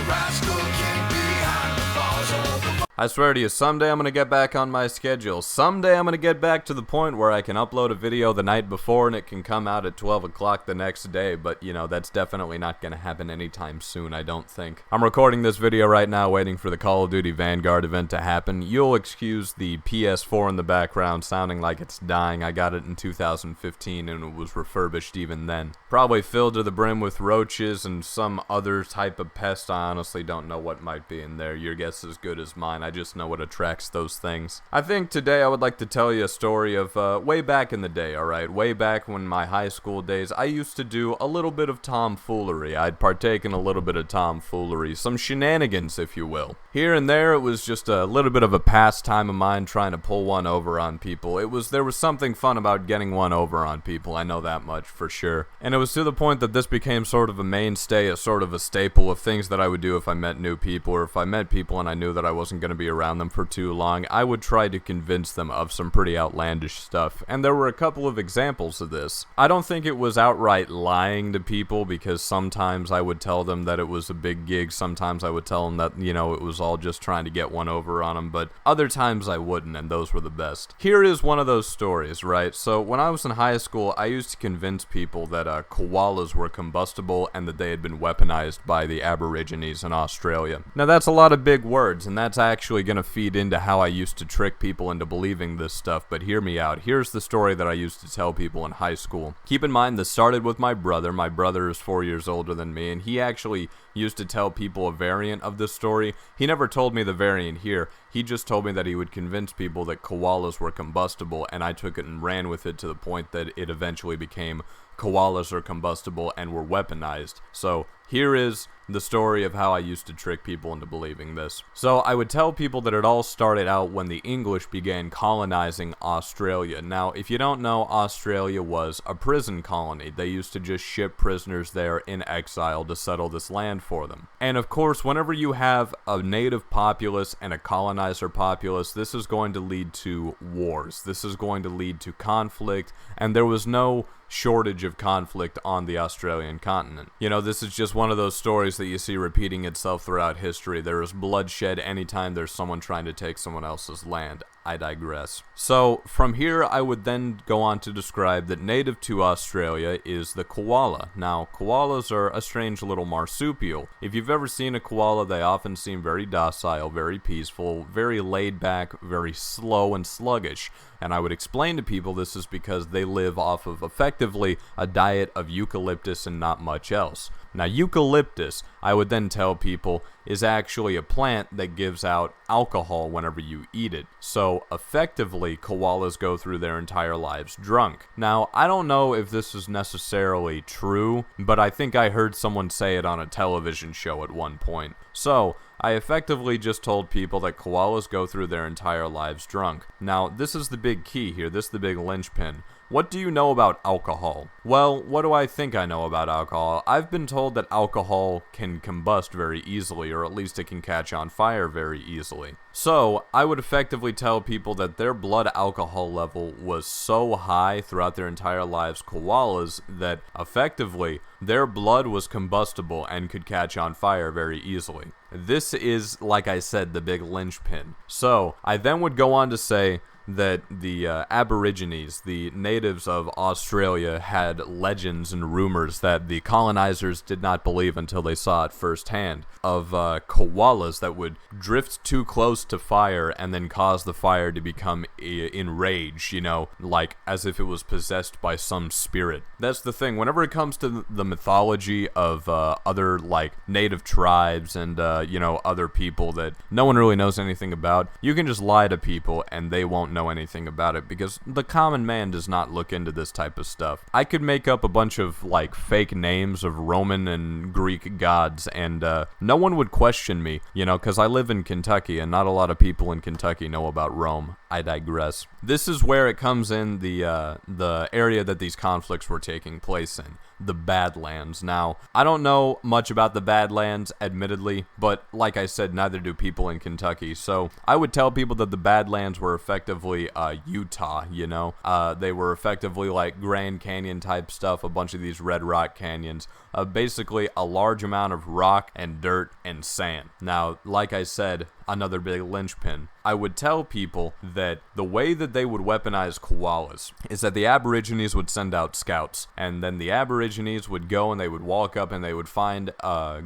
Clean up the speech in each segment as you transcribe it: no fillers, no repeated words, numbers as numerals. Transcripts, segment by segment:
Rascal King behind the bars of the I swear to you, someday I'm gonna get back on my schedule. Someday I'm gonna get back to the point where I can upload a video the night before and it can come out at 12 o'clock the next day, but you know, that's definitely not gonna happen anytime soon, I don't think. I'm recording this video right now waiting for the Call of Duty Vanguard event to happen. You'll excuse the PS4 in the background sounding like it's dying. I got it in 2015 and it was refurbished even then. Probably filled to the brim with roaches and some other type of pest. I honestly don't know what might be in there. Your guess is as good as mine. I just know what attracts those things. I think today I would like to tell you a story of way back in the day, alright? Way back when my high school days, I used to do a little bit of tomfoolery. I'd partake in a little bit of tomfoolery. Some shenanigans, if you will. Here and there, it was just a little bit of a pastime of mine trying to pull one over on people. There was something fun about getting one over on people, I know that much for sure. And it was to the point that this became sort of a mainstay, a sort of a staple of things that I would do if I met new people, or if I met people and I knew that I wasn't going to be around them for too long. I would try to convince them of some pretty outlandish stuff, and there were a couple of examples of this. I don't think it was outright lying to people, because sometimes I would tell them that it was a big gig, sometimes I would tell them that, you know, it was all just trying to get one over on them, but other times I wouldn't, and those were the best. Here is one of those stories, right? So when I was in high school, I used to convince people that koalas were combustible and that they had been weaponized by the Aborigines in Australia. Now that's a lot of big words, and that's actually going to feed into how I used to trick people into believing this stuff, but hear me out. Here's the story that I used to tell people in high school. Keep in mind, this started with my brother. My brother is 4 years older than me, and he actually used to tell people a variant of this story. He never told me the variant here. He just told me that he would convince people that koalas were combustible, and I took it and ran with it to the point that it eventually became koalas are combustible and were weaponized. So here is the story of how I used to trick people into believing this. So I would tell people that it all started out when the English began colonizing Australia. Now, if you don't know, Australia was a prison colony. They used to just ship prisoners there in exile to settle this land for them. And of course, whenever you have a native populace and a colonizer populace, this is going to lead to wars. This is going to lead to conflict, and there was no shortage of conflict on the Australian continent. You know, this is just one of those stories that you see repeating itself throughout history. There is bloodshed anytime there's someone trying to take someone else's land. I digress. So, from here, I would then go on to describe that native to Australia is the koala. Now, koalas are a strange little marsupial. If you've ever seen a koala, they often seem very docile, very peaceful, very laid back, very slow and sluggish. And I would explain to people this is because they live off of effectively a diet of eucalyptus and not much else. Now, eucalyptus, I would then tell people, is actually a plant that gives out alcohol whenever you eat it. So, effectively, koalas go through their entire lives drunk. Now, I don't know if this is necessarily true, but I think I heard someone say it on a television show at one point. So, I effectively just told people that koalas go through their entire lives drunk. Now, this is the big key here. This is the big linchpin. What do you know about alcohol? Well, what do I think I know about alcohol? I've been told that alcohol can combust very easily, or at least it can catch on fire very easily. So, I would effectively tell people that their blood alcohol level was so high throughout their entire lives, koalas, that effectively their blood was combustible and could catch on fire very easily. This is, like I said, the big linchpin. So, I then would go on to say that the Aborigines, the natives of Australia, had legends and rumors that the colonizers did not believe until they saw it firsthand, of koalas that would drift too close to fire and then cause the fire to become enraged, you know, like as if it was possessed by some spirit. That's the thing. Whenever it comes to the mythology of other, like, native tribes and, you know, other people that no one really knows anything about, you can just lie to people and they won't know anything about it, because the common man does not look into this type of stuff. I could make up a bunch of, like, fake names of Roman and Greek gods, and no one would question me, you know, because I live in Kentucky, and not a lot of people in Kentucky know about Rome. I digress. This is where it comes in the area that these conflicts were taking place in. The Badlands. Now, I don't know much about the Badlands, admittedly, but like I said, neither do people in Kentucky. So I would tell people that the Badlands were effectively Utah, you know? They were effectively like Grand Canyon type stuff, a bunch of these red rock canyons. Basically a large amount of rock and dirt and sand. Now, like I said, another big linchpin. I would tell people that the way that they would weaponize koalas is that the Aborigines would send out scouts, and then the Aborigines would go and they would walk up and they would find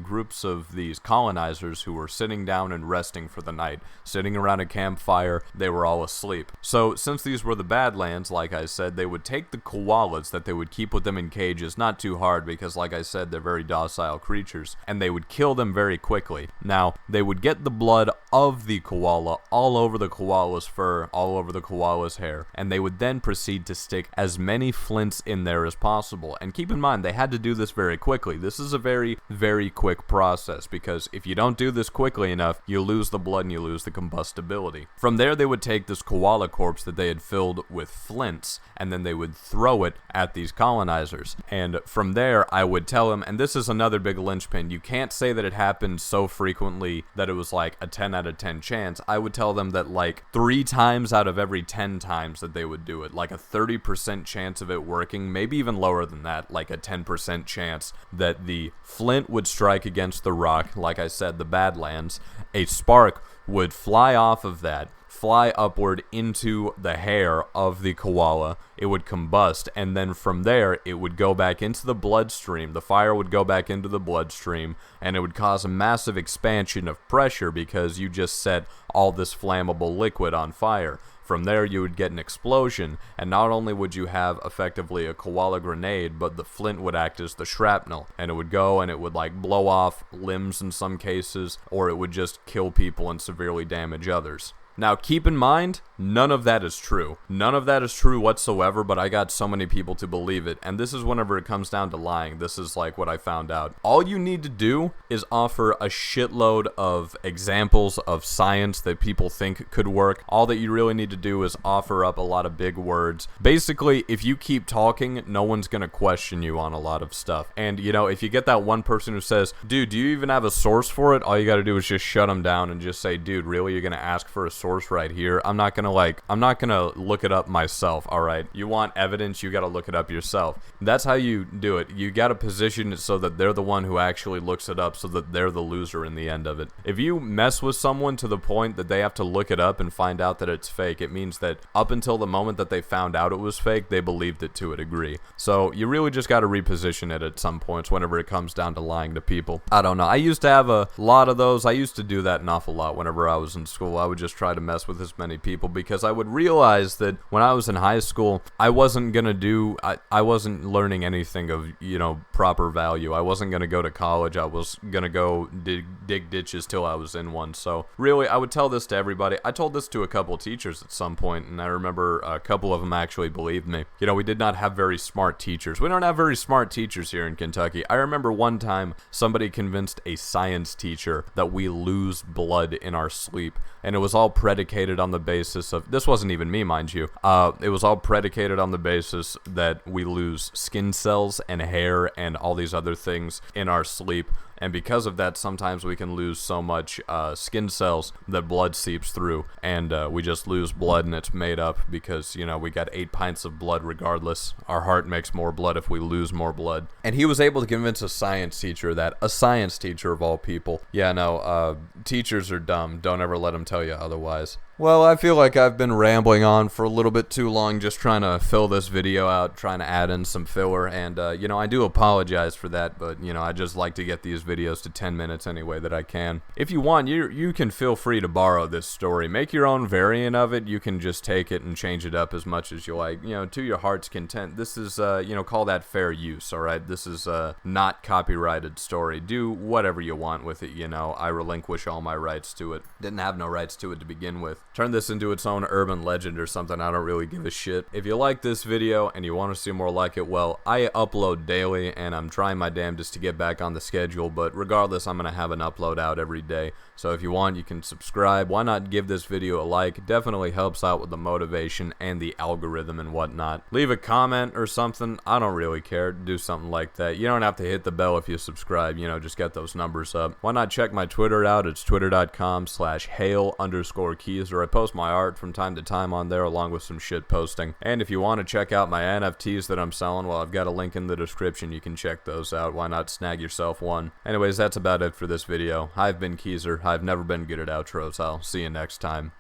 groups of these colonizers who were sitting down and resting for the night, sitting around a campfire. They were all asleep. So since these were the Badlands, like I said, they would take the koalas that they would keep with them in cages, not too hard because like I said, they're very docile creatures, and they would kill them very quickly. Now, they would get the blood of the koala all over the koala's fur, all over the koala's hair, and they would then proceed to stick as many flints in there as possible. And keep in mind, they had to do this very quickly. This is a very, very quick process, because if you don't do this quickly enough, you lose the blood and you lose the combustibility. From there, they would take this koala corpse that they had filled with flints, and then they would throw it at these colonizers. And from there, I would tell them, and this is another big linchpin, you can't say that it happened so frequently that it was like a 10 out of 10 chance. I would tell them that like 3 times out of every 10 times that they would do it, like a 30% chance of it working, maybe even lower than that, like a 10% chance that the flint would strike against the rock, like I said, the Badlands, a spark would fly off of that, fly upward into the hair of the koala, it would combust, and then from there, it would go back into the bloodstream. The fire would go back into the bloodstream, and it would cause a massive expansion of pressure because you just set all this flammable liquid on fire. From there, you would get an explosion, and not only would you have effectively a koala grenade, but the flint would act as the shrapnel, and it would go and it would like blow off limbs in some cases, or it would just kill people and severely damage others. Now, keep in mind, none of that is true. None of that is true whatsoever, but I got so many people to believe it. And this is whenever it comes down to lying. This is like what I found out. All you need to do is offer a shitload of examples of science that people think could work. All that you really need to do is offer up a lot of big words. Basically, if you keep talking, no one's going to question you on a lot of stuff. And, you know, if you get that one person who says, dude, do you even have a source for it? All you got to do is just shut them down and just say, dude, really? You're going to ask for a source right here? I'm not gonna look it up myself, alright? You want evidence, you gotta look it up yourself. That's how you do it. You gotta position it so that they're the one who actually looks it up, so that they're the loser in the end of it. If you mess with someone to the point that they have to look it up and find out that it's fake, it means that up until the moment that they found out it was fake, they believed it to a degree. So you really just gotta reposition it at some points whenever it comes down to lying to people. I don't know. I used to have a lot of those. I used to do that an awful lot whenever I was in school. I would just try to mess with as many people because I would realize that when I was in high school, I wasn't wasn't learning anything of, you know, proper value. I wasn't gonna go to college. I was gonna go dig ditches till I was in one. So really, I would tell this to everybody. I told this to a couple teachers at some point, and I remember a couple of them actually believed me. You know, we did not have very smart teachers. We don't have very smart teachers here in Kentucky. I remember one time somebody convinced a science teacher that we lose blood in our sleep, and it was all predicated on the basis of, this wasn't even me, mind you, it was all predicated on the basis that we lose skin cells and hair and all these other things in our sleep. And because of that, sometimes we can lose so much skin cells that blood seeps through, and we just lose blood, and it's made up because, you know, we got 8 pints of blood regardless. Our heart makes more blood if we lose more blood. And he was able to convince a science teacher that, a science teacher of all people. Yeah, no, teachers are dumb. Don't ever let them tell you otherwise. Well, I feel like I've been rambling on for a little bit too long, just trying to fill this video out, trying to add in some filler, and, you know, I do apologize for that, but, you know, I just like to get these videos to 10 minutes any way that I can. If you want, you can feel free to borrow this story. Make your own variant of it. You can just take it and change it up as much as you like, you know, to your heart's content. This is, you know, call that fair use, alright? This is not copyrighted story. Do whatever you want with it, you know. I relinquish all my rights to it. Didn't have no rights to it to begin with. turn this into its own urban legend or something. I don't really give a shit. If you like this video and you want to see more like it, well, I upload daily and I'm trying my damnedest to get back on the schedule, but regardless, I'm going to have an upload out every day. So if you want, you can subscribe. Why not give this video a like? It definitely helps out with the motivation and the algorithm and whatnot. Leave a comment or something. I don't really care. Do something like that. You don't have to hit the bell if you subscribe. You know, just get those numbers up. Why not check my Twitter out? It's twitter.com/hail_keys. I post my art from time to time on there along with some shit posting. And if you want to check out my NFTs that I'm selling, well, I've got a link in the description. You can check those out. Why not snag yourself one? Anyways, that's about it for this video. I've been Keezer. I've never been good at outros. I'll see you next time.